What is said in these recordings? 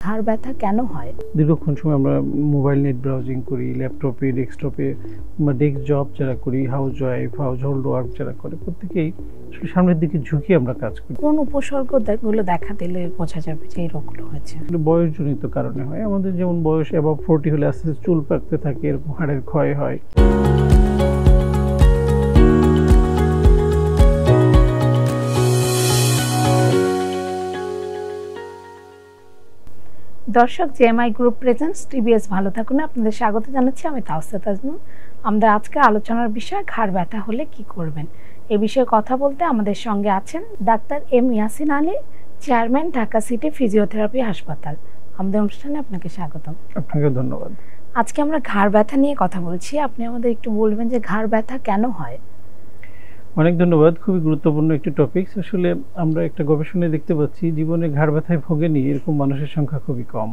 ঘাড় ব্যথা কেন হয়? দীর্ঘক্ষণ সময় আমরা মোবাইল নেট ব্রাউজিং করি, ল্যাপটপে, ডেস্কটপে বা ডেস্ক জব যারা করি, house wife, house hold work যারা করে, প্রত্যেকেই সামনের দিকে ঝুঁকি আমরা কাজ করি। কোন উপসর্গগুলো দেখা দিলে বোঝা যাবে যে এই রোগগুলো হয়েছে? বয়সজনিত কারণে হয়। আমাদের যেমন বয়স অ্যাবাভ 40 হলে আস্তে আস্তে চুল পাকতে থাকে, এরকম হাড়ের ক্ষয় হয়। দর্শক, জেএমআই গ্রুপ প্রেজেন্টস টিবিএস ভালো থাকুন আপনাদের স্বাগত জানাচ্ছি। আমি তাওসিয়া তাজনুর। আমাদের আজকে আলোচনার বিষয় ঘাড় ব্যথা হলে কি করবেন। এই বিষয়ে কথা বলতে আমাদের সঙ্গে আছেন doctor M Yasin Ali, chairman, Dhaka city physiotherapy হাসপাতাল। আমাদের অনুষ্ঠানে আপনাকে স্বাগতম। আপনাকে ধন্যবাদ। আজকে আমরা ঘাড় ব্যথা নিয়ে কথা বলছি। আপনি আমাদের একটু বলবেন যে ঘাড় ব্যথা কেন হয়? অনেক ধন্যবাদ। খুবই গুরুত্বপূর্ণ একটি টপিক। আসলে আমরা একটা গবেষণায় দেখতে পাচ্ছি জীবনে ঘাড় ব্যথায় ভোগেনি এরকম মানুষের সংখ্যা খুবই কম।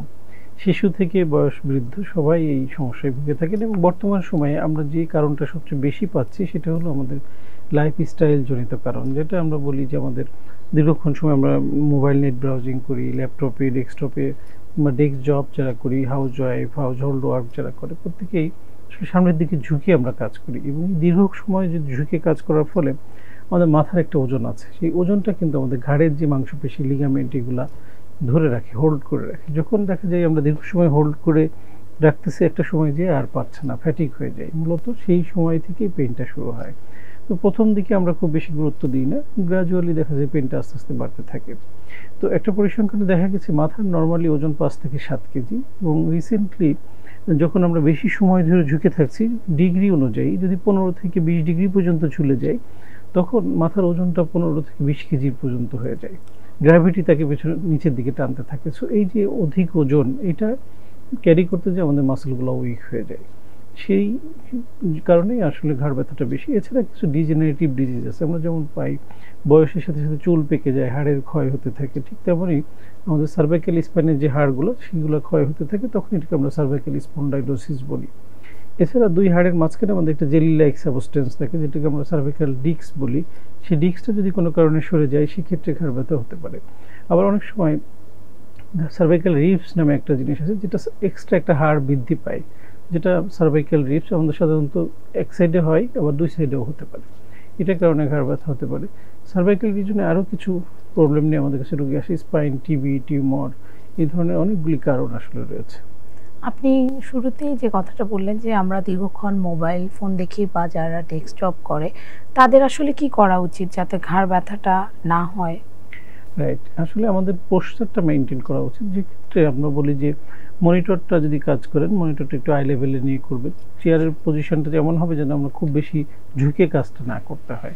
শিশু থেকে বয়স বৃদ্ধ সবাই এই সমস্যায় ভুগে থাকেন এবং বর্তমান সময়ে আমরা যে কারণটা সবচেয়ে বেশি পাচ্ছি সেটা হলো আমাদের লাইফস্টাইল জনিত কারণ, যেটা আমরা বলি যে আমাদের দীর্ঘক্ষণ সময় আমরা মোবাইল নেট ব্রাউজিং করি, ল্যাপটপে, ডেস্কটপে বা ডেস্ক জব যারা করি, house wife, house hold work যারা করে, প্রত্যেকেই সামনের দিকে ঝুঁকে আমরা কাজ করি এবং দীর্ঘ সময় যদি ঝুঁকে কাজ করার ফলে আমাদের মাথার একটা ওজন আছে, সেই ওজনটা কিন্তু আমাদের ঘাড়ের যে মাংসপেশি, লিগামেন্ট, এগুলা ধরে রাখে, হোল্ড করে রাখে। যখন দেখা যায় আমরা দীর্ঘ সময় হোল্ড করে রাখতেছি, একটা সময় যেয়ে আর পাচ্ছে না, ফ্যাটিক হয়ে যায়, মূলত সেই সময় থেকেই পেইনটা শুরু হয়। তো প্রথম দিকে আমরা খুব বেশি গুরুত্ব দিই না, গ্রাজুয়ালি দেখা যায় পেইনটা আস্তে আস্তে বাড়তে থাকে। তো একটা পরিসংখ্যানে দেখা গেছে মাথার নর্মালি ওজন 5 থেকে 7 কেজি, এবং রিসেন্টলি যখন আমরা বেশি সময় ধরে ঝুঁকে থাকছি, ডিগ্রি অনুযায়ী যদি 15 থেকে 20 ডিগ্রি পর্যন্ত ঝুলে যায়, তখন মাথার ওজনটা 15 থেকে 20 কেজি পর্যন্ত হয়ে যায়। গ্র্যাভিটি তাকে পেছনে নিচের দিকে টানতে থাকে। সো এই যে অধিক ওজন, এটা ক্যারি করতে যে আমাদের মাসেলগুলো উইক হয়ে যায়, সেই কারণেই আসলে ঘাড় ব্যথাটা বেশি। এছাড়া কিছু ডিজেনারেটিভ ডিজিজ আছে, আমরা যেমন পাই বয়সের সাথে সাথে চুল পেকে যায়, হাড়ের ক্ষয় হতে থাকে, ঠিক তেমনই আমাদের সার্ভাইকাল স্পাইনের যে হাড়গুলো সেগুলো ক্ষয় হতে থাকে, তখন এটাকে আমরা সার্ভাইকাল স্পন্ডাইলোসিস বলি। এছাড়া দুই হাড়ের মাঝখানে আমাদের একটা জেলি লাইক সাবস্টেন্স থাকে, যেটাকে আমরা সার্ভাইকাল ডিস্ক বলি। সেই ডিস্কটা যদি কোনো কারণে সরে যায়, সেক্ষেত্রে ঘাড় ব্যথা হতে পারে। আবার অনেক সময় সার্ভাইকাল রিবস নামে একটা জিনিস আছে, যেটা এক্সট্রা একটা হাড় বৃদ্ধি পায়, যেটা সার্ভাইকাল রিবস আমাদের সাধারণত এক সাইডে হয়, আবার দুই সাইডেও হতে পারে। এটার কারণে ঘাড় ব্যথা হতে পারে। সার্ভাইকাল রিজনে আরও কিছু প্রবলেম নিয়ে আমাদের কাছে রোগী আসে, স্পাইন, টিবি, টিউমার, এই ধরনের অনেকগুলি কারণ আসলে রয়েছে। আপনি শুরুতেই যে কথাটা বললেন যে আমরা দীর্ঘক্ষণ মোবাইল ফোন দেখি বা যারা ডেস্কটপ করে, তাদের আসলে কি করা উচিত যাতে ঘাড় ব্যথাটা না হয়? রাইট, আসলে আমাদের পোস্টারটা মেনটেন করা উচিত। যেক্ষেত্রে আমরা বলি যে মনিটরটা যদি কাজ করেন, মনিটরটা একটু আই লেভেলে নিয়ে করবেন। চেয়ারের পজিশনটা যেমন হবে যেন আমরা খুব বেশি ঝুঁকে কাজটা না করতে হয়।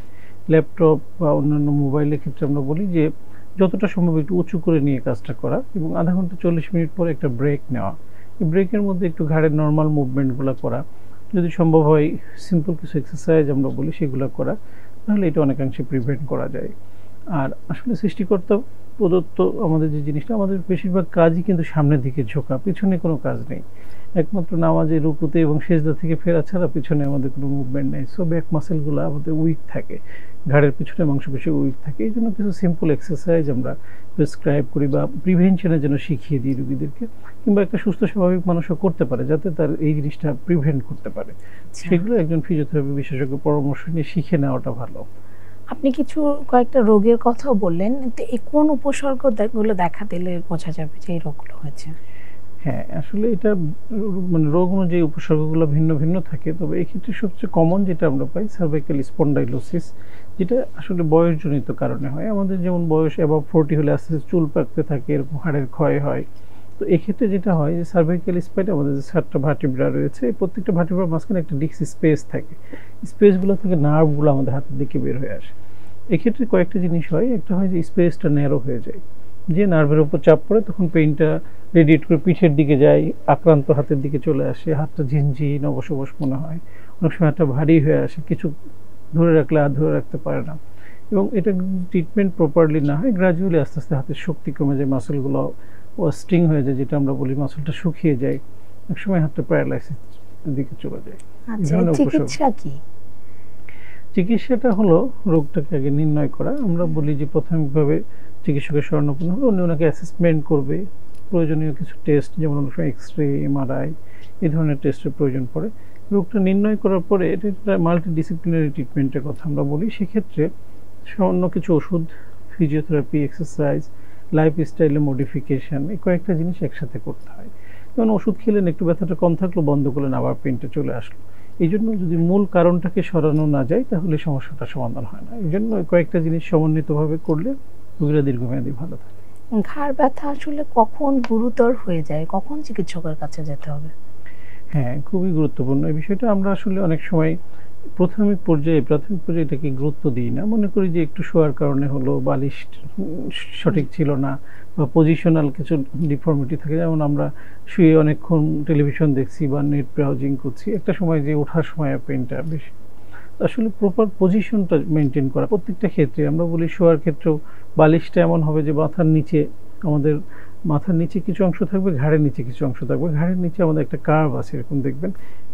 ল্যাপটপ বা অন্যান্য মোবাইলের ক্ষেত্রে আমরা বলি যে যতটা সম্ভব একটু উঁচু করে নিয়ে কাজটা করা, এবং আধা ঘন্টা 40 মিনিট পর একটা ব্রেক নেওয়া। এই ব্রেকের মধ্যে একটু ঘাড়ের নর্মাল মুভমেন্টগুলো করা, যদি সম্ভব হয় সিম্পল কিছু এক্সারসাইজ আমরা বলি সেগুলো করা, তাহলে এটা অনেকাংশে প্রিভেন্ট করা যায়। আর আসলে সৃষ্টিকর্তা প্রদত্ত আমাদের যে জিনিসটা, আমাদের বেশিরভাগ কাজই কিন্তু সামনের দিকে ঝোঁকা, পিছনে কোনো কাজ নেই। একমাত্র নামাজে, রুকুতে এবং সেজদা থেকে ফেরা ছাড়া পিছনে আমাদের কোনো মুভমেন্ট নেই। সো ব্যাক মাসেলগুলো আমাদের উইক থাকে, ঘাড়ের পিছনে মাংসপেশি উইক থাকে। এই জন্য কিছু সিম্পল এক্সারসাইজ আমরা প্রেসক্রাইব করি বা প্রিভেনশনের জন্য শিখিয়ে দিই রোগীদেরকে, কিংবা একটা সুস্থ স্বাভাবিক মানুষও করতে পারে যাতে তার এই জিনিসটা প্রিভেন্ট করতে পারে। সেগুলো একজন ফিজিওথেরাপি বিশেষজ্ঞ পরামর্শ নিয়ে শিখে নেওয়াটা ভালো। আপনি কয়েকটা রোগের কথাও বললেন, তো এই কোন উপসর্গগুলো দেখা দিলে বোঝা যাবে যে এই রোগগুলো হয়েছে? হ্যাঁ, আসলে এটা মানে রোগ অনুযায়ী উপসর্গগুলো ভিন্ন ভিন্ন থাকে, তবে এক্ষেত্রে সবচেয়ে কমন যেটা আমরা পাই সার্ভাইকাল স্পন্ডাইলোসিস, যেটা আসলে বয়সজনিত কারণে হয়। আমাদের যেমন বয়স অ্যাবাভ 40 হলে আস্তে আস্তে চুল পাকতে থাকে, এরকম হাড়ের ক্ষয় হয়। তো এক্ষেত্রে যেটা হয় যে সার্ভাইকাল স্পাইনে আমাদের যে 7টা ভার্টিব্রা রয়েছে, প্রত্যেকটা ভার্টিব্রার মাঝখানে একটা ডিস্ক স্পেস থাকে। স্পেসগুলো থেকে নার্ভগুলো আমাদের হাতের দিকে বের হয়ে আসে। এক্ষেত্রে কয়েকটা জিনিস হয়, একটা হয় যে স্পেসটা ন্যারো হয়ে যায়, যে নার্ভের উপর চাপ পড়ে, তখন পেইনটা রেডিয়েট করে পিঠের দিকে যায়, আক্রান্ত হাতের দিকে চলে আসে, হাতটা ঝিনঝিন অবশ অবশ মনে হয়, অনেক সময় হাতটা ভারী হয়ে আসে, কিছু ধরে রাখলে আর ধরে রাখতে পারে না। এবং এটা ট্রিটমেন্ট প্রপারলি না হয়, গ্রাজুয়ালি আস্তে আস্তে হাতের শক্তি কমে যায়, মাসেলগুলো স্ট্রিং হয়ে যায়, যেটা আমরা বলি মাসেলটা শুকিয়ে যায়, এক সময় হাতটা প্যারালাইসিস দিকে চলে যায়। চিকিৎসা কি? চিকিৎসাটা হলো রোগটাকে আগে নির্ণয় করা। আমরা বলি যে প্রাথমিকভাবে চিকিৎসকের শরণাপন্ন হলে উনি ওনাকে অ্যাসেসমেন্ট করবে, প্রয়োজনীয় কিছু টেস্ট, যেমন অনেক সময় এক্সরে, এমআরআই এই ধরনের টেস্টের প্রয়োজন পড়ে। রোগটা নির্ণয় করার পরে এটা মাল্টিডিসিপ্লিনারি ট্রিটমেন্টের কথা আমরা বলি। সেক্ষেত্রে সামান্য কিছু ওষুধ, ফিজিওথেরাপি, এক্সারসাইজ, লাইফস্টাইলের মডিফিকেশান, এই কয়েকটা জিনিস একসাথে করতে হয়। যেমন ওষুধ খেলেন, একটু ব্যথাটা কম থাকলো, বন্ধ করলেন, আবার পেনটা চলে আসলো। এই জন্য যদি মূল কারণটাকে সরানো না যায় তাহলে সমস্যাটা সমাধান হয় না। এই জন্য কয়েকটা জিনিস সমন্বিতভাবে করলে রোগীরা দীর্ঘমেয়াদী ভালো থাকে। ঘাড় ব্যথা আসলে কখন গুরুতর হয়ে যায়, কখন চিকিৎসকের কাছে যেতে হবে? হ্যাঁ, খুবই গুরুত্বপূর্ণ এই বিষয়টা। আমরা আসলে অনেক সময় প্রাথমিক পর্যায়ে এটাকে গুরুত্ব দিই না, মনে করি যে একটু শোয়ার কারণে হলো, বালিশ সঠিক ছিল না, বা পজিশনাল কিছু ডিফর্মিটি থাকে। যেমন আমরা শুয়ে অনেকক্ষণ টেলিভিশন দেখছি বা নেট ব্রাউজিং করছি, একটা সময় যে ওঠার সময় পেইনটা বেশি। আসলে প্রপার পজিশনটা মেনটেন করা প্রত্যেকটা ক্ষেত্রে। আমরা বলি শোয়ার ক্ষেত্রেও বালিশটা এমন হবে যে মাথার নিচে কিছু অংশ থাকবে, ঘাড়ের নিচে কিছু অংশ থাকবে। ঘাড়ের নিচে আমাদের একটা কার্ভ আছে, এরকম দেখবেন,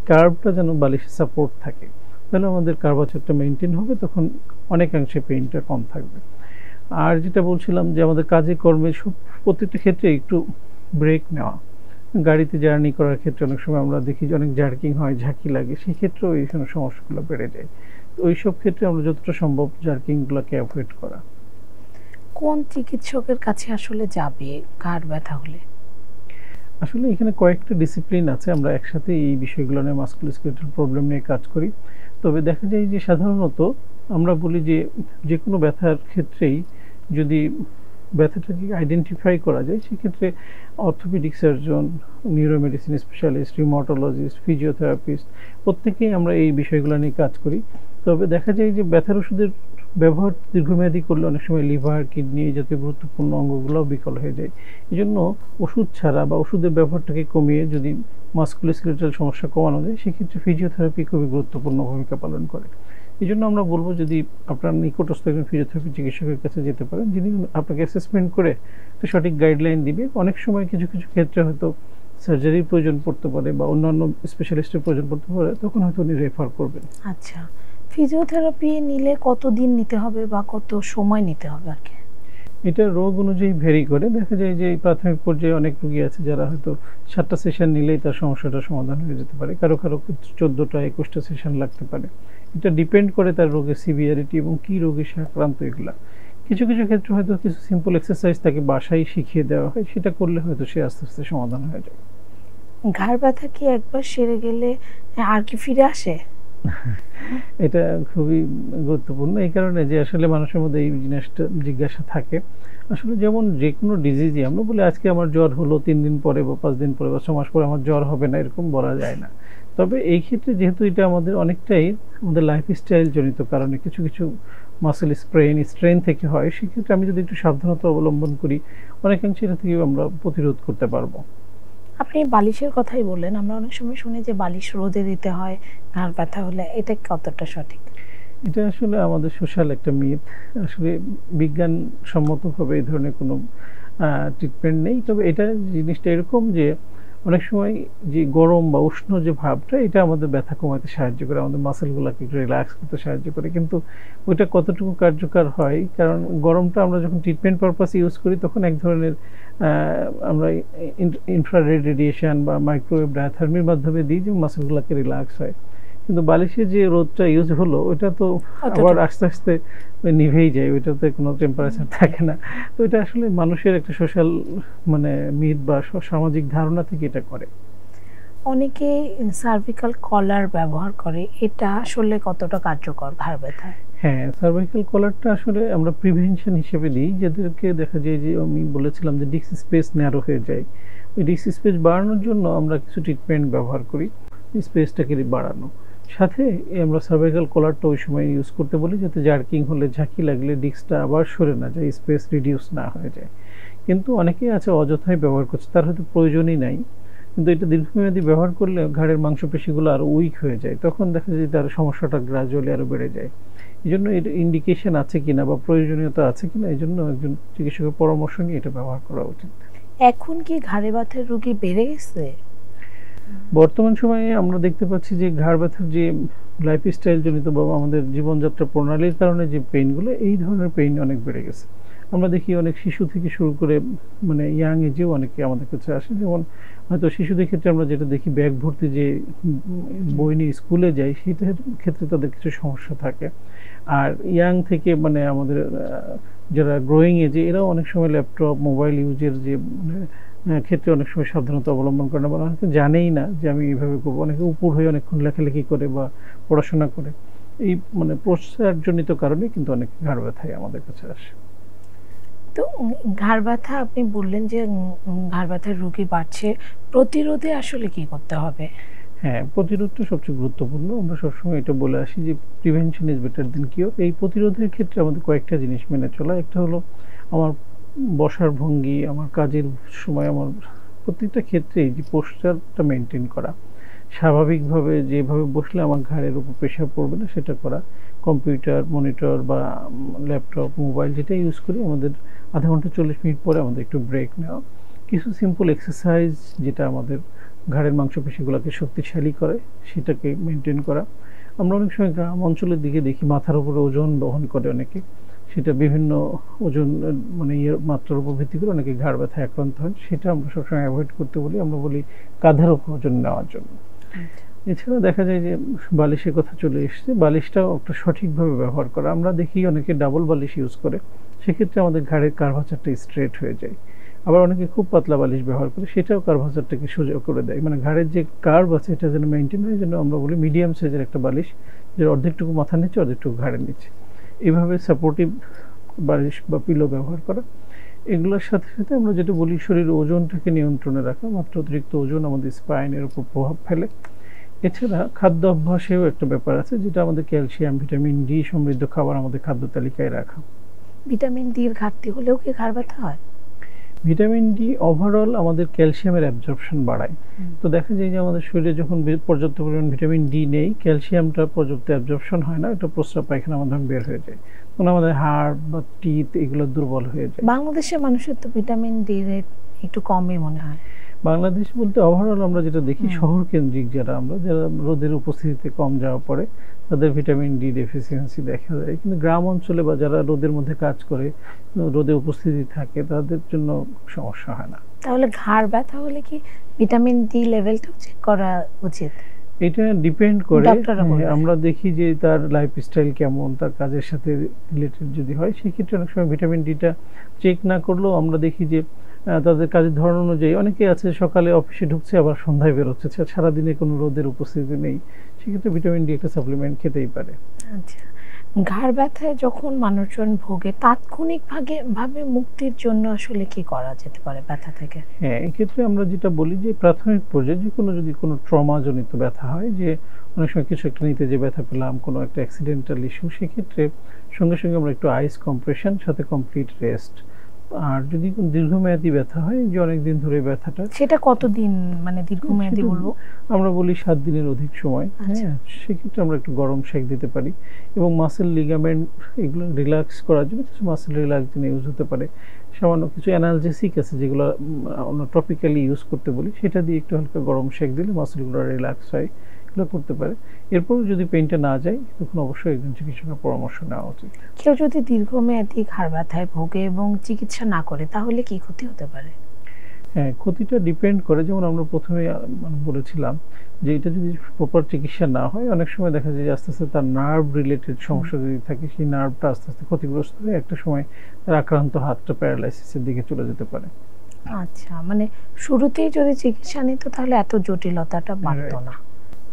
কার্ভটা যেন বালিশের সাপোর্ট থাকে, তাহলে আমাদের কার্ভাচারটা মেনটেন হবে, তখন অনেকাংশে পেইনটা কম থাকবে। আর যেটা বলছিলাম যে আমাদের কাজে কর্মে প্রত্যেকটা ক্ষেত্রে একটু ব্রেক নেওয়া। গাড়িতে জার্নি করার ক্ষেত্রে অনেক সময় আমরা দেখি যে অনেক জার্কিং হয়, ঝাঁকি লাগে, সেই ক্ষেত্রেও এই সমস্যাগুলো বেড়ে যায়। তো ওইসব ক্ষেত্রে আমরা যতটা সম্ভব জার্কিংগুলোকে অ্যাভয়েড করা। কোন চিকিৎসকের কাছে আসলে যাবে ঘাড় ব্যথা হলে? আসলে এখানে কয়েকটা ডিসিপ্লিন আছে, আমরা একসাথে এই বিষয়গুলো নিয়ে, মাস্কুলোস্কেলেটাল প্রবলেম নিয়ে কাজ করি। তবে দেখা যায় যে সাধারণত আমরা বলি যে কোনো ব্যথার ক্ষেত্রেই যদি ব্যথাটাকে আইডেন্টিফাই করা যায়, সেক্ষেত্রে orthopaedic surgeon, neuromedicine specialist, rheumatologist, physiotherapist, প্রত্যেকেই আমরা এই বিষয়গুলো নিয়ে কাজ করি। তবে দেখা যায় যে ব্যথার ওষুধের ব্যবহার দীর্ঘমেয়াদী করলে অনেক সময় লিভার, কিডনি এই জাতীয় গুরুত্বপূর্ণ অঙ্গগুলোও বিকল হয়ে যায়। এই জন্য ওষুধ ছাড়া বা ওষুধের ব্যবহারটাকে কমিয়ে যদি মাস্কুলোস্কেলেটাল সমস্যা কমানো যায়, সেক্ষেত্রে ফিজিওথেরাপি খুবই গুরুত্বপূর্ণ ভূমিকা পালন করে। এই জন্য আমরা বলবো, যদি আপনার নিকটস্থ একজন ফিজিওথেরাপি চিকিৎসকের কাছে যেতে পারেন, যিনি আপনাকে অ্যাসেসমেন্ট করে সঠিক গাইডলাইন দিবে। অনেক সময় কিছু কিছু ক্ষেত্রে হয়তো সার্জারির প্রয়োজন পড়তে পারে বা অন্যান্য স্পেশালিস্টের প্রয়োজন পড়তে পারে, তখন হয়তো উনি রেফার করবেন। আচ্ছা, ফিজিওথেরাপি নিলে কতদিন নিতে হবে বা কত সময় নিতে হবে আর কি? এটা রোগ অনুযায়ী ভেরি করে। দেখা যায় যে প্রাথমিক পর্যায়ে অনেক রোগী আছে যারা হয়তো 7টা সেশন নিলেই তার সমস্যাটা সমাধান হয়ে যেতে পারে, কারো 14টা 21টা সেশন লাগতে পারে। এটা ডিপেন্ড করে তার রোগের সিভিয়ারিটি এবং কি রোগে সে আক্রান্ত। এগুলা কিছু কিছু ক্ষেত্রে হয়তো কিছু সিম্পল এক্সারসাইজ তাকে বাসায় শিখিয়ে দেওয়া হয়, সেটা করলে হয়তো সে আস্তে আস্তে সমাধান হয়ে যায়। ঘাড় ব্যথা কি একবার সেরে গেলে আর কি ফিরে আসে? এটা খুবই গুরুত্বপূর্ণ এই কারণে যে আসলে মানুষের মধ্যে এই জিনিসটা জিজ্ঞাসা থাকে। আসলে যেমন যে কোনো ডিজিজই আমরা বলি আজকে আমার জ্বর হলো, 3 দিন পরে বা 5 দিন পরে বা 6 মাস পরে আমার জ্বর হবে না, এরকম বলা যায় না। তবে এই ক্ষেত্রে যেহেতু এটা আমাদের অনেকটাই আমাদের লাইফস্টাইল জনিত কারণে কিছু কিছু মাসেল স্ট্রেন থেকে হয়, সেক্ষেত্রে আমি যদি একটু সাবধানতা অবলম্বন করি, অনেকাংশে এটা থেকে আমরা প্রতিরোধ করতে পারবো। আপনি বালিশের কথাই বললেন, আমরা অনেক সময় শুনি যে বালিশ রোদে দিতে হয় ঘাড় ব্যথা হলে, এটা কতটা সঠিক? এটা আসলে আমাদের সোশ্যাল একটা মিথ। আসলে বিজ্ঞানসম্মতভাবে এই ধরনের কোনো ট্রিটমেন্ট নেই। তবে এটা জিনিসটা এরকম যে অনেক সময় যে গরম বা উষ্ণ যে ভাবটা, এটা আমাদের ব্যথা কমাতে সাহায্য করে, আমাদের মাসেলগুলোকে একটু রিল্যাক্স করতে সাহায্য করে। কিন্তু ওইটা কতটুকু কার্যকর হয়, কারণ গরমটা আমরা যখন ট্রিটমেন্ট পারপাসে ইউজ করি তখন এক ধরনের আমরা ইনফ্রারেড রেডিয়েশন বা মাইক্রোওয়েভ ডায়াথার্মির মাধ্যমে দিই যে মাসেলগুলোকে রিল্যাক্স হয়। কিন্তু বালিশে যে রোদটা ইউজ হলো ওইটা তো আবার আস্তে আস্তে নিভেই যায়, ওইটাতে কোনো টেম্পারেচার থাকে না। তো এটা আসলে মানুষের একটা সোশ্যাল মিথ বা সামাজিক ধারণা থেকে এটা করে। অনেকে সার্ভিক্যাল কলার ব্যবহার করে, এটা আসলে কতটা কার্যকর ঘাড় ব্যথায়? হ্যাঁ, সার্ভাইকাল কলারটা আসলে আমরা প্রিভেনশন হিসেবে দিই, যাদেরকে দেখা যায় যে আমি বলেছিলাম যে ডিস্ক স্পেস ন্যারো হয়ে যায়। ওই ডিস্ক স্পেস বাড়ানোর জন্য আমরা কিছু ট্রিটমেন্ট ব্যবহার করি, স্পেসটাকে বাড়ানো। সাথে আমরা সার্ভাইকাল কলারটা ওই সময় ইউজ করতে বলি, যাতে জার্কিং হলে, ঝাঁকি লাগলে ডিস্কটা আবার সরে না যায়, স্পেস রিডিউস না হয়ে যায়। কিন্তু অনেকেই আছে অযথাই ব্যবহার করছে, তার হয়তো প্রয়োজনই নাই, কিন্তু এটা দীর্ঘমেয়াদী ব্যবহার করলে ঘাড়ের মাংসপেশিগুলো আরও উইক হয়ে যায়, তখন দেখা যায় তার সমস্যাটা গ্রাজুয়ালি আরও বেড়ে যায়। এই জন্য এর ইন্ডিকেশন আছে কিনা বা প্রয়োজনীয়তা আছে কিনা, এই জন্য একজন চিকিৎসকের পরামর্শ নিয়ে এটা ব্যবহার করা উচিত। এখন কি ঘাড়ে ব্যথার রোগী বেড়ে গেছে? বর্তমান সময়ে আমরা দেখতে পাচ্ছি যে ঘাড় ব্যথার যে লাইফস্টাইল জনিত বা আমাদের জীবনযাত্রা প্রণালীর কারণে যে পেইনগুলো, এই ধরনের পেইন অনেক বেড়ে গেছে। আমরা দেখি অনেক শিশু থেকে শুরু করে মানে ইয়াং এজেও অনেকে আমাদের কাছে আসে, যেমন হয়তো শিশুদের ক্ষেত্রে আমরা যেটা দেখি ব্যাগ ভর্তি যে বই নিয়ে স্কুলে যায়, সেটার ক্ষেত্রে তাদের কিছু সমস্যা থাকে। আর ইয়াং থেকে মানে আমাদের যারা গ্রোয়িং এজে, এরাও অনেক সময় ল্যাপটপ মোবাইল ইউজের যে মানে ক্ষেত্রে অনেক সময় সাবধানতা অবলম্বন করে না, বা অনেকে জানেই না যে আমি এইভাবে করবো। অনেকে উপর হয়ে অনেকক্ষণ লেখালেখি করে বা পড়াশোনা করে, এই মানে প্রসারজনিত কারণে কিন্তু অনেক ঘাড় ব্যথায় আমাদের কাছে আসে। তো ঘাড় ব্যথা আপনি বললেন যে ঘাড় ব্যথার রোগী বাড়ছে, প্রতিরোধে আসলে কি করতে হবে? হ্যাঁ, প্রতিরোধটা সবচেয়ে গুরুত্বপূর্ণ। আমরা সবসময় এটা বলে আসি যে prevention is better then cure. এই প্রতিরোধের ক্ষেত্রে আমাদের কয়েকটা জিনিস মেনে চলা। একটা হলো আমার বসার ভঙ্গি, আমার কাজের সময়, আমার প্রত্যেকটা ক্ষেত্রেই যে পোস্টারটা মেনটেন করা, স্বাভাবিকভাবে যেভাবে বসলে আমার ঘাড়ের উপর প্রেশার পড়বে না সেটা করা। কম্পিউটার মনিটর বা ল্যাপটপ মোবাইল যেটা ইউজ করি, আমাদের আধা ঘন্টা 40 মিনিট পরে আমাদের একটু ব্রেক নেওয়া। কিছু সিম্পল এক্সারসাইজ যেটা আমাদের ঘাড়ের মাংসপেশিগুলোকে শক্তিশালী করে, সেটাকে মেনটেন করা। আমরা অনেক সময় গ্রাম অঞ্চলের দিকে দেখি মাথার উপরে ওজন বহন করে অনেকে, সেটা বিভিন্ন ওজন মানে ইয়ের মাত্রার উপর ভিত্তি করে অনেকে ঘাড় ব্যথায় আক্রান্ত হয়। সেটা আমরা সবসময় অ্যাভয়েড করতে বলি, আমরা বলি কাঁধের উপর ওজন নেওয়ার জন্য। এছাড়া দেখা যায় যে বালিশের কথা চলে এসছে, বালিশটাও একটা সঠিকভাবে ব্যবহার করা। আমরা দেখি অনেকে ডাবল বালিশ ইউজ করে, সেক্ষেত্রে আমাদের ঘাড়ের কার্ভাচারটা স্ট্রেট হয়ে যায়। আবার অনেকে খুব পাতলা বালিশ ব্যবহার করে, সেটাও কার্ভাচারটাকে সোজা করে দেয়। মানে ঘাড়ের যে কার্ভ আছে এটা যেন মেনটেন হয়, যেন আমরা বলি মিডিয়াম সাইজের একটা বালিশ, যে অর্ধেকটুকু মাথার নিচে অর্ধেকটুকু ঘাড়ের নিচে, এইভাবে সাপোর্টিভ বালিশ বা পিলো ব্যবহার করা। এগুলোর সাথে সাথে আমরা যেটা বলি শরীরের ওজনটাকে নিয়ন্ত্রণে রাখা। মাত্র অতিরিক্ত ওজন আমাদের স্পাইনের উপর প্রভাব ফেলে। এছাড়া খাদ্য অভ্যাসেও একটা ব্যাপার আছে, যেটা আমাদের ক্যালসিয়াম ভিটামিন ডি সমৃদ্ধ খাবার আমাদের খাদ্য তালিকায় রাখা। ভিটামিন ডি এর ঘাটতি হলেও কি ঘাড় ব্যথা হয়? ভিটামিন ডি ওভারঅল আমাদের ক্যালসিয়ামের অ্যাবজর্পশন বাড়ায়। তো দেখা যায় যে আমাদের শরীরে যখন পর্যাপ্ত পরিমাণ ভিটামিন ডি নেই, ক্যালসিয়ামটা পর্যাপ্ত অ্যাবজর্পশন হয় না, এটা প্রস্রাব পায়খানার মাধ্যমে বের হয়ে যায়, তখন আমাদের হাড় বা টিথ এগুলো দুর্বল হয়ে যায়। বাংলাদেশের মানুষের তো ভিটামিন ডি রেট একটু কমই মনে হয়। বাংলাদেশ বলতে ওভারঅল আমরা যেটা দেখি শহর কেন্দ্রিক যারা রোদের উপস্থিতিতে কম যাওয়া পড়ে, তাদের ভিটামিন ডি ডেফিসিয়েন্সি দেখা যায়। কিন্তু গ্রাম অঞ্চলে বা যারা রোদের মধ্যে কাজ করে, রোদে উপস্থিতি থাকে, তাদের জন্য সমস্যা হয় না। তাহলে ঘাড় ব্যথা হলে কি ভিটামিন ডি লেভেলটাও চেক করা উচিত? এটা ডিপেন্ড করে। ডক্টররা বলে। আমরা দেখি যে তার লাইফস্টাইল কেমন, তার কাজের সাথে রিলেটেড যদি হয়, সেক্ষেত্রে অনেক সময় ভিটামিন ডিটা চেক না করলেও আমরা দেখি যে তাদের কাজের ধরন অনুযায়ী অনেকে আছে সকালে অফিসে ঢুকছে আবার সন্ধ্যায় বেরোচ্ছে, সারাদিনে কোনো রোদের উপস্থিতি নেই, সেক্ষেত্রে ভিটামিন ডি একটা সাপ্লিমেন্ট খেতেই পারে। আচ্ছা, ঘাড় ব্যথায় যখন মানুষজন ভোগে, তাৎক্ষণিকভাবে মুক্তির জন্য আসলে কি করা যেতে পারে ব্যথা থেকে? হ্যাঁ, এক্ষেত্রে আমরা যেটা বলি যে প্রাথমিক পর্যায়ে যে কোনো যদি কোনো ট্রমাজনিত ব্যথা হয়, যে অনেক সময় কিছু একটা নিতে যে ব্যথা পেলাম, কোনো একটা অ্যাক্সিডেন্টাল ইস্যু, সেক্ষেত্রে সঙ্গে সঙ্গে আমরা একটু আইস কম্প্রেশন সাথে কমপ্লিট রেস্ট। আর যদি কোনো দীর্ঘমেয়াদী ব্যথা হয়, যে অনেক দিন ধরে ব্যথাটা, সেটা কতদিন মানে দীর্ঘমেয়াদী বলবো? আমরা বলি 7 দিনের অধিক সময়। হ্যাঁ, সেক্ষেত্রে আমরা একটু গরম সেক দিতে পারি, এবং মাসেল লিগামেন্ট এগুলো রিল্যাক্স করার জন্য কিছু মাসেল রিল্যাক্সিং ইউজ হতে পারে। সামান্য কিছু অ্যানালজেসিক আছে যেগুলো আমরা টপিক্যালি ইউজ করতে বলি, সেটা দিয়ে একটু হালকা গরম সেক দিলে মাসেলগুলো রিল্যাক্স হয়, এগুলো করতে পারে। এরপর যদি পেইনটা না যায়, তখন অবশ্যই একজন চিকিৎসকের পরামর্শ নেওয়া উচিত। কেউ যদি দীর্ঘমেয়াদী ঘাড় ব্যথায় ভোগে এবং চিকিৎসা না করে, তাহলে কি ক্ষতি হতে পারে? হ্যাঁ, ক্ষতিটা ডিপেন্ড করে, যেমন আমরা প্রথমে বলেছিলাম যে এটা যদি প্রপার চিকিৎসা না হয়, অনেক সময় দেখা যায় যে আস্তে আস্তে তার নার্ভ রিলেটেড সমস্যা যদি থাকে, সেই নার্ভটা আস্তে আস্তে ক্ষতিগ্রস্ত হয়ে একটা সময় তার আক্রান্ত হাতটা প্যারালাইসিসের দিকে চলে যেতে পারে। আচ্ছা, মানে শুরুতেই যদি চিকিৎসা নিত তাহলে এত জটিলতাটা বাড়তো না।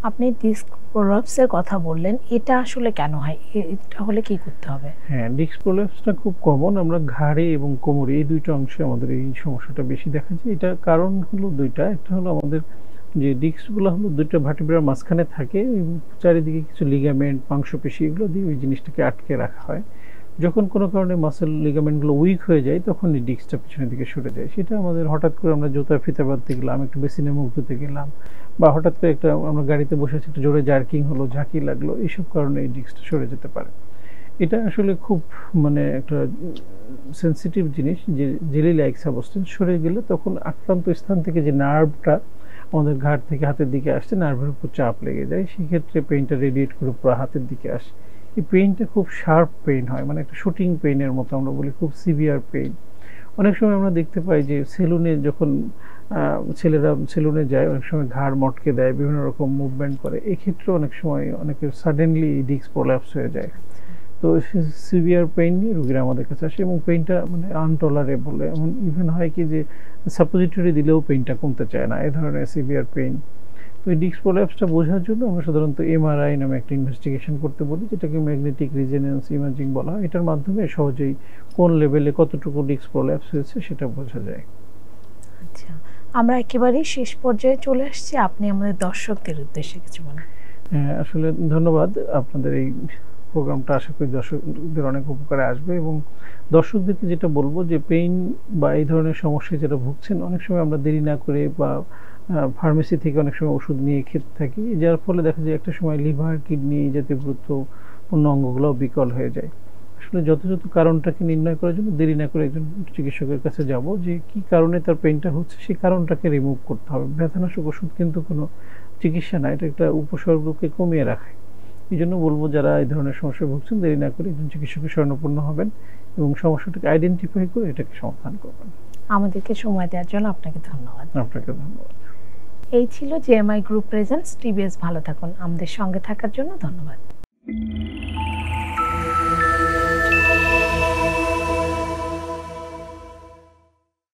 আপনি ডিস্ক প্রলাপসের কথা বললেন, এটা আসলে কেন হয়? এটা হলে কি করতে হবে? হ্যাঁ, ডিস্ক প্রলাপসটা খুব কমন। আমরা ঘাড়ে এবং কোমরে এই দুইটা অংশে আমাদের এই সমস্যাটা বেশি দেখা যায়। এটা কারণ হলো দুইটা। একটা হলো আমাদের যে ডিস্কগুলো হলো দুইটা ভার্টিব্রার মাঝখানে থাকে, এবং চারিদিকে কিছু লিগামেন্ট মাংসপেশি এগুলো দিয়ে ওই জিনিসটাকে আটকে রাখা হয়। যখন কোনো কারণে মাসেল লিগামেন্টগুলো উইক হয়ে যায়, তখন এই ডিস্কটা পিছনের দিকে সরে যায়। সেটা আমাদের হঠাৎ করে আমরা জুতা ফিতা বাঁধতে গেলাম, একটু বেসিনে মুখ ধুতে গেলাম, বা হঠাৎ করে একটা আমরা গাড়িতে বসে আছি, একটু জোরে জার্কিং হলো, ঝাঁকি লাগলো, এইসব কারণে এই ডিস্কটা সরে যেতে পারে। এটা আসলে খুব মানে একটা সেন্সিটিভ জিনিস, যে জেলি লাইক সাবস্টেন্স সরে গেলে তখন আক্রান্ত স্থান থেকে যে নার্ভটা আমাদের ঘাড় থেকে হাতের দিকে আসছে, নার্ভের উপর চাপ লেগে যায়, সেক্ষেত্রে পেইনটা রেডিয়েট করে পুরো হাতের দিকে আসে। এই পেইনটা খুব শার্প পেইন হয়, মানে একটা শুটিং পেইনের মতো আমরা বলি, খুব সিভিয়ার পেইন। অনেক সময় আমরা দেখতে পাই যে সেলুনে যখন ছেলেরা সেলুনে যায়, অনেক সময় ঘাড় মটকে দেয়, বিভিন্ন রকম মুভমেন্ট করে, এক্ষেত্রে অনেক সময় অনেকের সাডেনলি ডিস্ক প্রোল্যাপস হয়ে যায়। তো সিভিয়ার পেইন নিয়ে রোগীরা আমাদের কাছে আসে এবং পেইনটা মানে আনটলারেবল, এমন ইভেন হয় কি যে সাপোজিটরি দিলেও পেইনটা কমতে চায় না, এই ধরনের সিভিয়ার পেইন। তো এই ডিস্ক প্রোল্যাপসটা বোঝার জন্য আমরা সাধারণত এমআরআই নামে একটা ইনভেস্টিগেশন করতে বলি, যেটাকে ম্যাগনেটিক রিজোনেন্স ইমেজিং বলা হয়। এটার মাধ্যমে সহজেই কোন লেভেলে কতটুকু ডিস্ক প্রোল্যাপস হয়েছে সেটা বোঝা যায়। আচ্ছা, আমরা একেবারেই শেষ পর্যায়ে চলে আসছি, আপনি আমাদের দর্শকদের উদ্দেশ্যে কিছু বলেন। হ্যাঁ, আসলে ধন্যবাদ। আপনাদের এই প্রোগ্রামটা আশা করি দর্শকদের অনেক উপকারে আসবে, এবং দর্শকদেরকে যেটা বলবো যে পেইন বা এই ধরনের সমস্যায় যারা ভুগছেন, অনেক সময় আমরা দেরি না করে বা ফার্মেসি থেকে অনেক সময় ওষুধ নিয়ে খেতে থাকি, যার ফলে দেখা যায় একটা সময় লিভার, কিডনি জাতীয় গুরুত্বপূর্ণ অঙ্গগুলোও বিকল হয়ে যায়। আসলে যথাযথ কারণটাকে নির্ণয় করার জন্য দেরি না করে একজন চিকিৎসকের কাছে যাব, যে কি কারণে তার পেইনটা হচ্ছে সেই কারণটাকে রিমুভ করতে হবে। ব্যথানাশক ওষুধ কিন্তু কোনো চিকিৎসা না, এটা একটা উপসর্গকে কমিয়ে রাখে। এই জন্য বলবো যারা এই ধরনের সমস্যায় ভুগছেন, দেরি না করে একজন চিকিৎসকের শরণাপন্ন হবেন এবং সমস্যাটাকে আইডেন্টিফাই করে এটাকে সমাধান করবেন। আমাদেরকে সময় দেওয়ার জন্য আপনাকে ধন্যবাদ। আপনাকে ধন্যবাদ। এই ছিল জেএমআই গ্রুপ প্রেজেন্টস টিবিএস ভালো থাকুন। আমাদের সঙ্গে থাকার জন্য ধন্যবাদ।